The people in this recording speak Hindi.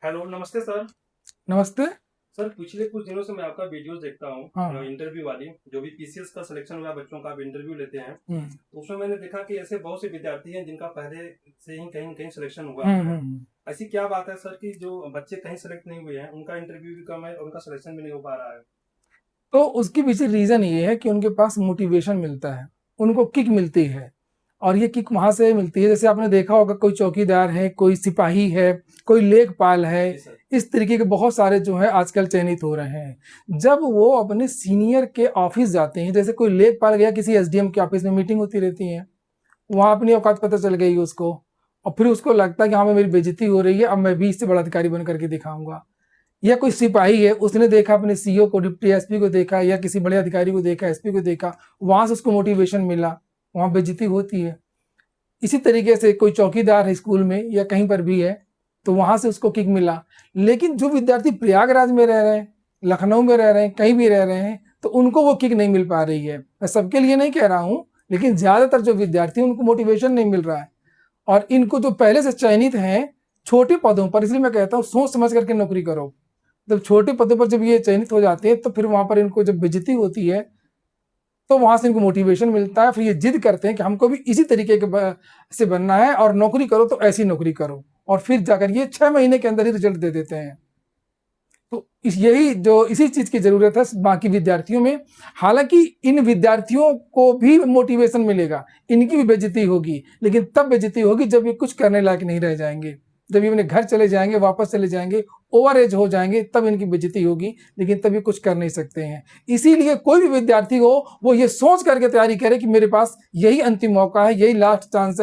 हेलो, नमस्ते सर। नमस्ते। सर, पिछले कुछ दिनों से मैं आपका वीडियोस देखता हूँ हाँ। इंटरव्यू वाली, जो भी पीसीएस का सिलेक्शन हुआ बच्चों का, आप इंटरव्यू लेते हैं। हम्म तो उसमें मैंने देखा कि ऐसे बहुत से विद्यार्थी हैं जिनका पहले से ही कहीं कहीं सिलेक्शन हुआ हम्म है। हम्म। ऐसी क्या बात है सर कि जो बच्चे कहीं सेलेक्ट नहीं हुए हैं, उनका इंटरव्यू भी कम है और उनका सिलेक्शन भी नहीं हो पा रहा है? तो उसके पीछे रीजन ये है कि उनके पास मोटिवेशन मिलता है, उनको किक मिलती है। और ये किक वहां से मिलती है, जैसे आपने देखा होगा, कोई चौकीदार है, कोई सिपाही है, कोई लेखपाल है। जी सर। इस तरीके के बहुत सारे जो है आजकल चयनित हो रहे हैं। जब वो अपने सीनियर के ऑफिस जाते हैं, जैसे कोई लेखपाल गया किसी एसडीएम के ऑफिस में, मीटिंग होती रहती है, वहां अपनी औकात पता चल गई उसको, और फिर उसको लगता है कि हाँ मेरी बेइज्जती हो रही है, अब मैं भी इससे बड़ा अधिकारी बन करके दिखाऊंगा। या कोई सिपाही है, उसने देखा अपने सीईओ को, डिप्टी एसपी को देखा, या किसी बड़े अधिकारी को देखा, एसपी को देखा, वहां से उसको मोटिवेशन मिला, वहां बेइज्जती होती है। इसी तरीके से कोई चौकीदार है स्कूल में या कहीं पर भी है, तो वहां से उसको किक मिला। लेकिन जो विद्यार्थी प्रयागराज में रह रहे हैं, लखनऊ में रह रहे हैं, कहीं भी रह रहे हैं, तो उनको वो किक नहीं मिल पा रही है। मैं सबके लिए नहीं कह रहा हूं, लेकिन ज्यादातर जो विद्यार्थी उनको मोटिवेशन नहीं मिल रहा है। और इनको जो पहले से चयनित हैं छोटे पदों पर, इसलिए मैं कहता हूँ सोच समझ करके नौकरी करो। जब छोटे पदों पर जब ये चयनित हो जाते हैं, तो फिर वहां पर इनको जब बेइज्जती होती है, तो वहां से इनको मोटिवेशन मिलता है। फिर ये जिद करते हैं कि हमको भी इसी तरीके के से बनना है, और नौकरी करो तो ऐसी नौकरी करो, और फिर जाकर ये 6 महीने के अंदर ही रिजल्ट दे देते हैं। तो यही जो इसी चीज की जरूरत है बाकी विद्यार्थियों में। हालांकि इन विद्यार्थियों को भी मोटिवेशन मिलेगा, इनकी भी बेइज्जती होगी, लेकिन तब बेइज्जती होगी जब ये कुछ करने लायक नहीं रह जाएंगे, जब ये अपने घर चले जाएंगे, वापस चले जाएंगे, ओवर एज हो जाएंगे, तब इनकी बेइज्जती होगी, लेकिन तभी कुछ कर नहीं सकते हैं। इसीलिए कोई भी विद्यार्थी हो, वो ये सोच करके तैयारी करे कि मेरे पास यही अंतिम मौका है, यही लास्ट चांस है।